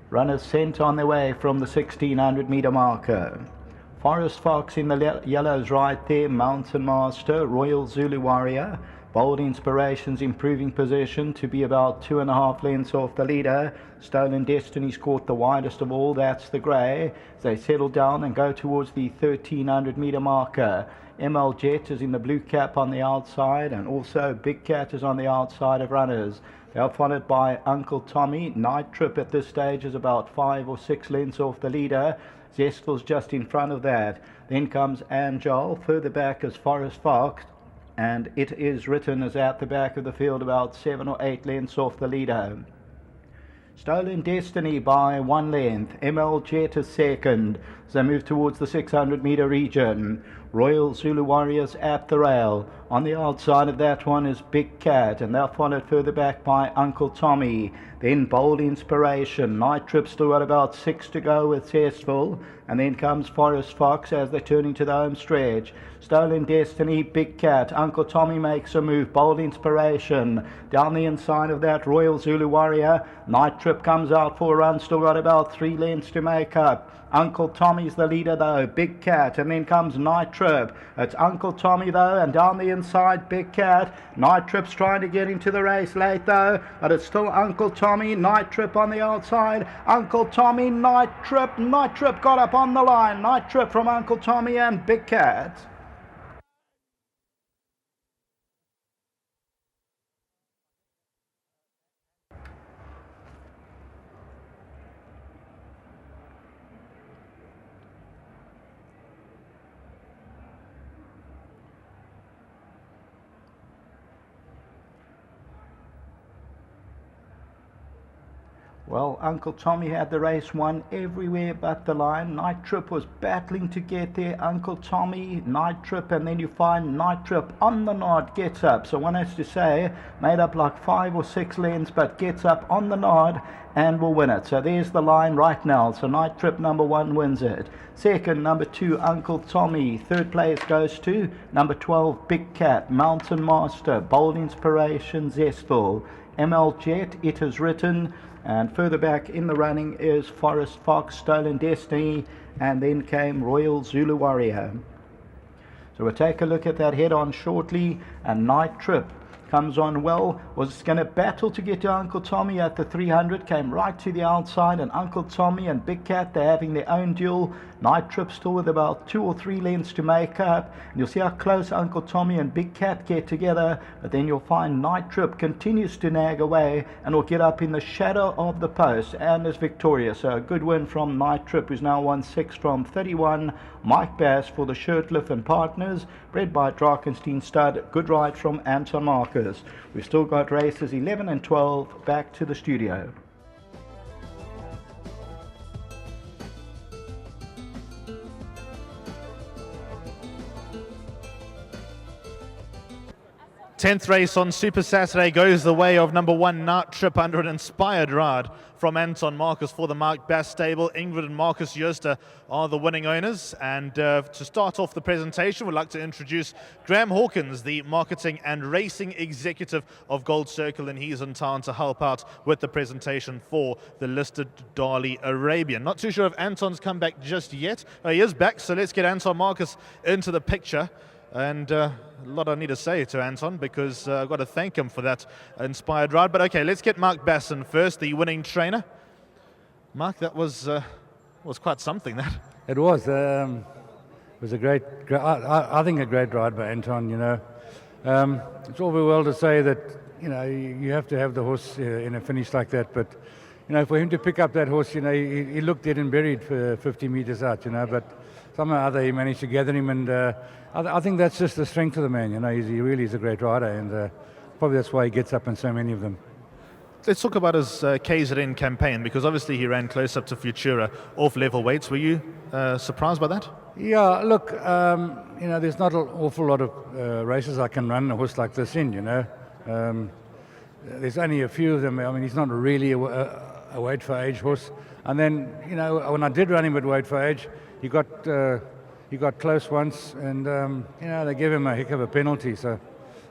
Runners sent on their way from the 1600 metre marker. Forest Fox in the yellows right there, Mountain Master, Royal Zulu Warrior, Bold Inspirations improving position to be about 2.5 lengths off the leader. Stolen Destiny's caught the widest of all, that's the grey. As they settle down and go towards the 1300 metre marker. ML Jet is in the blue cap on the outside, and also Big Cat is on the outside of runners. They are followed by Uncle Tommy. Night Trip at this stage is about 5 or 6 lengths off the leader. Zestel's just in front of that. Then comes Angel. Further back is Forest Fox, and it is written as at the back of the field about 7 or 8 lengths off the leader. Stolen Destiny by 1 length. ML Jet is second as they move towards the 600 metre region. Royal Zulu Warriors at the rail. On the outside of that one is Big Cat, and they're followed further back by Uncle Tommy. Then Bold Inspiration. Night Trip still got about 6 to go with Zestful. And then comes Forest Fox as they turn into the home stretch. Stolen Destiny, Big Cat. Uncle Tommy makes a move. Bold Inspiration. Down the inside of that, Royal Zulu Warrior. Night Trip comes out for a run. Still got about 3 lengths to make up. Uncle Tommy's the leader though, Big Cat, and then comes Night Trip. It's Uncle Tommy though, and down the inside, Big Cat. Night Trip's trying to get into the race late though, but it's still Uncle Tommy. Night Trip on the outside. Uncle Tommy, Night Trip. Night Trip got up on the line. Night Trip from Uncle Tommy and Big Cat. Well, Uncle Tommy had the race won everywhere but the line. Night Trip was battling to get there. Uncle Tommy, Night Trip, and then you find Night Trip on the nod, gets up. So one has to say, made up like 5 or 6 lengths, but gets up on the nod and will win it. So there's the line right now. So Night Trip number 1 wins it. Second, number 2, Uncle Tommy. Third place goes to number 12, Big Cat, Mountain Master, Bold Inspiration, Zestful. ML Jet, it is written. And further back in the running is Forest Fox, Stolen Destiny, and then came Royal Zulu Warrior. So we'll take a look at that head-on shortly. And Night Trip comes on well, was going to battle to get to Uncle Tommy at the 300, came right to the outside, and Uncle Tommy and Big Cat, they're having their own duel. Night Trip still with about 2 or 3 lengths to make up, and you'll see how close Uncle Tommy and Big Cat get together, but then you'll find Night Trip continues to nag away and will get up in the shadow of the post and is victorious. So a good win from Night Trip, who's now won 6 from 31. Mike Bass for the Shirtliff and Partners, bred by Drakenstein Stud. Good ride from Anton Marcus. We've still got races 11 and 12 back to the studio. Tenth race on Super Saturday goes the way of number 1 Night Trip under an inspired ride from Anton Marcus for the Mark Bass stable. Ingrid and Marcus Jooste are the winning owners. And to start off the presentation, we'd like to introduce Graham Hawkins, the marketing and racing executive of Gold Circle, and he's in town to help out with the presentation for the listed Darley Arabian. Not too sure if Anton's come back just yet. He is back, so let's get Anton Marcus into the picture. And a lot I need to say to Anton, because I've got to thank him for that inspired ride. But okay, let's get Mark Bass in first, the winning trainer. Mark, that was quite something, that. It was. It was a great I think a great ride by Anton, you know. It's all very well to say that, you know, you have to have the horse in a finish like that, but, you know, for him to pick up that horse, you know, he looked dead and buried for 50 metres out, you know, but somehow or other he managed to gather him, and I think that's just the strength of the man, you know. He really is a great rider, and probably that's why he gets up in so many of them. Let's talk about his KZN campaign, because obviously he ran close up to Futura off level weights. Were you surprised by that? Yeah, look, you know, there's not an awful lot of races I can run a horse like this in, you know. There's only a few of them. I mean, he's not really a weight for age horse. And then, you know, when I did run him at weight for age, he got close once, and you know, they gave him a heck of a penalty. So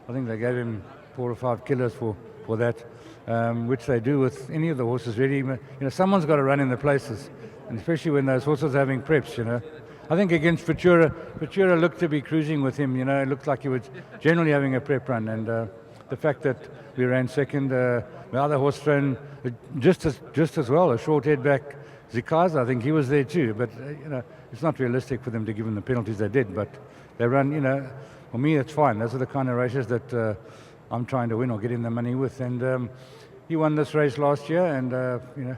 I think they gave him 4 or 5 kilos for that. which they do with any of the horses really. You know, someone's got to run in the places, and especially when those horses are having preps, you know. I think against Futura looked to be cruising with him, you know. It looked like he was generally having a prep run, and the fact that we ran second, the other horse ran just as well, a short head back, Zikaz, I think he was there too, but you know, it's not realistic for them to give him the penalties they did, but they run, you know, for me it's fine. Those are the kind of races that I'm trying to win or get in the money with, and he won this race last year, and you know,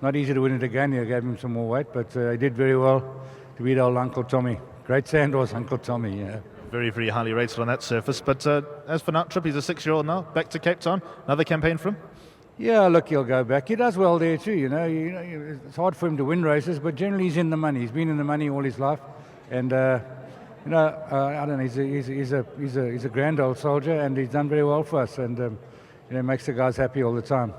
not easy to win it again. He gave him some more weight, but he did very well to beat old Uncle Tommy. Great sand horse, Uncle Tommy, yeah. Very, very highly rated on that surface. But as for Nut Trip, he's a 6-year-old now, back to Cape Town. Another campaign for him? Yeah, look, he'll go back. He does well there too, you know. It's hard for him to win races, but generally he's in the money. He's been in the money all his life. And, you know, I don't know, he's a grand old soldier, and he's done very well for us. And, you know, makes the guys happy all the time.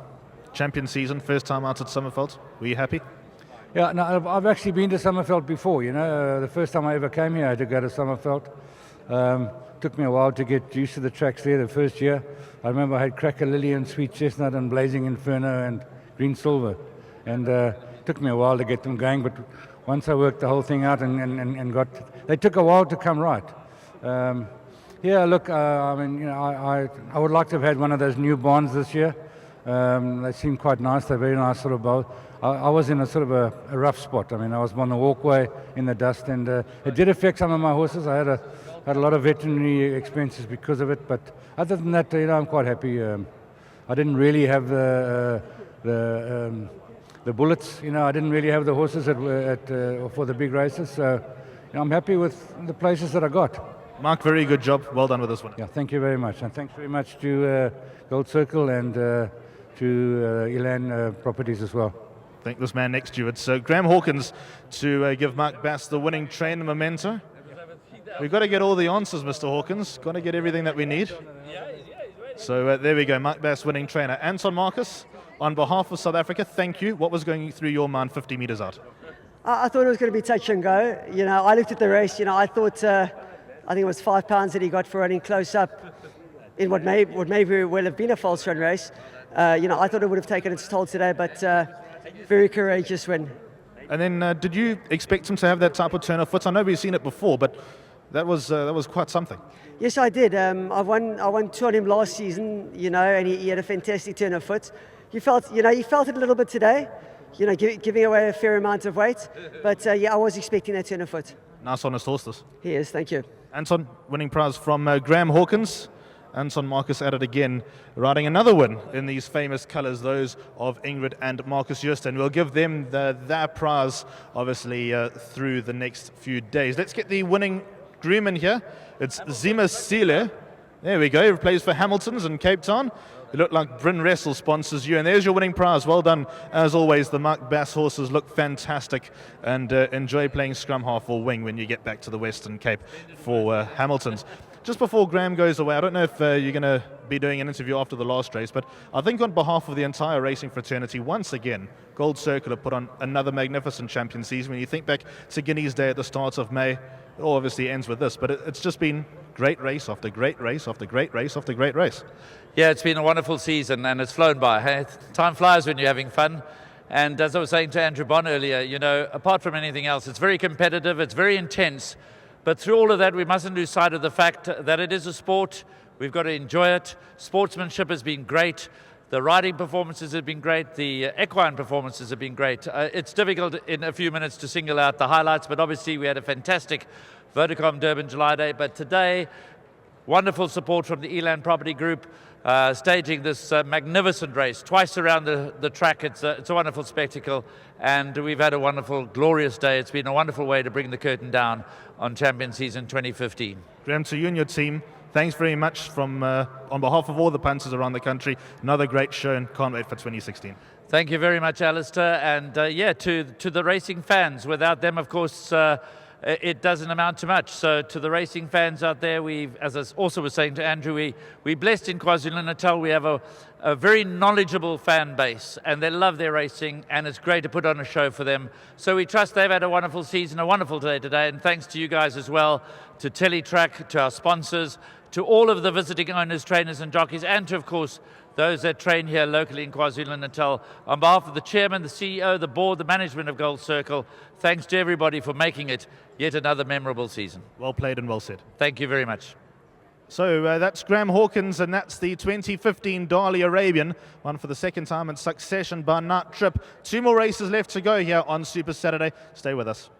Champion season, first time out at Summerveld. Were you happy? Yeah, no, I've actually been to Summerveld before, you know. The first time I ever came here, I had to go to Summerveld. Took me a while to get used to the tracks there the first year. I remember I had Cracker Lily and Sweet Chestnut and Blazing Inferno and Green Silver. And took me a while to get them going, but once I worked the whole thing out and got... They took a while to come right. Yeah, look, I mean, you know, I would like to have had one of those new barns this year. They seem quite nice. They're very nice sort of bowl. I was in a sort of a rough spot. I mean, I was on the walkway in the dust, and it did affect some of my horses. I had a lot of veterinary expenses because of it, but other than that, you know, I'm quite happy. I didn't really have the bullets. You know, I didn't really have the horses for the big races. So, you know, I'm happy with the places that I got. Mark, very good job. Well done with this one. Yeah, thank you very much, and thanks very much to Gold Circle and to Elan Properties as well. Thank this man next to you. It's Graham Hawkins to give Mark Bass the winning train memento. We've got to get all the answers, Mr. Hawkins. Got to get everything that we need. So there we go, Mark Bass winning trainer. Anton Marcus, on behalf of South Africa, thank you. What was going through your mind 50 metres out? I thought it was going to be touch and go. You know, I looked at the race. You know, I thought I think it was £5 that he got for running close up in what may well have been a false run race. You know, I thought it would have taken its toll today, but very courageous win. And then, did you expect him to have that type of turn of foot? I know we've seen it before, but that was quite something. Yes, I did. I won two on him last season. You know, and he had a fantastic turn of foot. You felt it a little bit today. You know, giving away a fair amount of weight. But yeah, I was expecting that turn of foot. Nice honest horse, this. He is. Thank you. Anton, winning prize from Graham Hawkins. Anton Marcus at it again, riding another win in these famous colours, those of Ingrid and Marcus Justin. We'll give them their prize, obviously, through the next few days. Let's get the winning groom in here. It's Zima Sile. There we go. He plays for Hamilton's in Cape Town. You look like Bryn Wrestle sponsors you, and there's your winning prize. Well done. As always, the Mark Bass horses look fantastic, and enjoy playing scrum half or wing when you get back to the Western Cape for Hamilton's. Just before Graham goes away, I don't know if you're going to be doing an interview after the last race, but I think on behalf of the entire racing fraternity, once again, Gold Circle have put on another magnificent champion season. When you think back to Guinea's Day at the start of May, it all obviously ends with this, but it's just been great race after great race after great race after great race. Yeah, it's been a wonderful season, and it's flown by. Hey, time flies when you're having fun. And as I was saying to Andrew Bond earlier, you know, apart from anything else, it's very competitive, it's very intense. But through all of that, we mustn't lose sight of the fact that it is a sport. We've got to enjoy it. Sportsmanship has been great. The riding performances have been great. The equine performances have been great. It's difficult in a few minutes to single out the highlights, but obviously we had a fantastic Vodacom Durban July Day. But today, wonderful support from the Elan Property Group, staging this magnificent race twice around the track. It's a wonderful spectacle, and we've had a wonderful, glorious day. It's been a wonderful way to bring the curtain down on Champion Season 2015. Graham, to you and your team, thanks very much from on behalf of all the punters around the country. Another great show, and can't wait for 2016. Thank you very much, Alistair, and yeah, to the racing fans. Without them, of course, it doesn't amount to much. So to the racing fans out there, as I also was saying to Andrew, we're blessed in KwaZulu-Natal. We have a very knowledgeable fan base, and they love their racing, and it's great to put on a show for them. So we trust they've had a wonderful season, a wonderful day today, and thanks to you guys as well, to Teletrack, to our sponsors, to all of the visiting owners, trainers and jockeys, and to, of course, those that train here locally in KwaZulu-Natal. On behalf of the chairman, the CEO, the board, the management of Gold Circle, thanks to everybody for making it yet another memorable season. Well played and well said. Thank you very much. So that's Graham Hawkins, and that's the 2015 Darley Arabian, won for the second time in succession by Nut Trip. 2 more races left to go here on Super Saturday. Stay with us.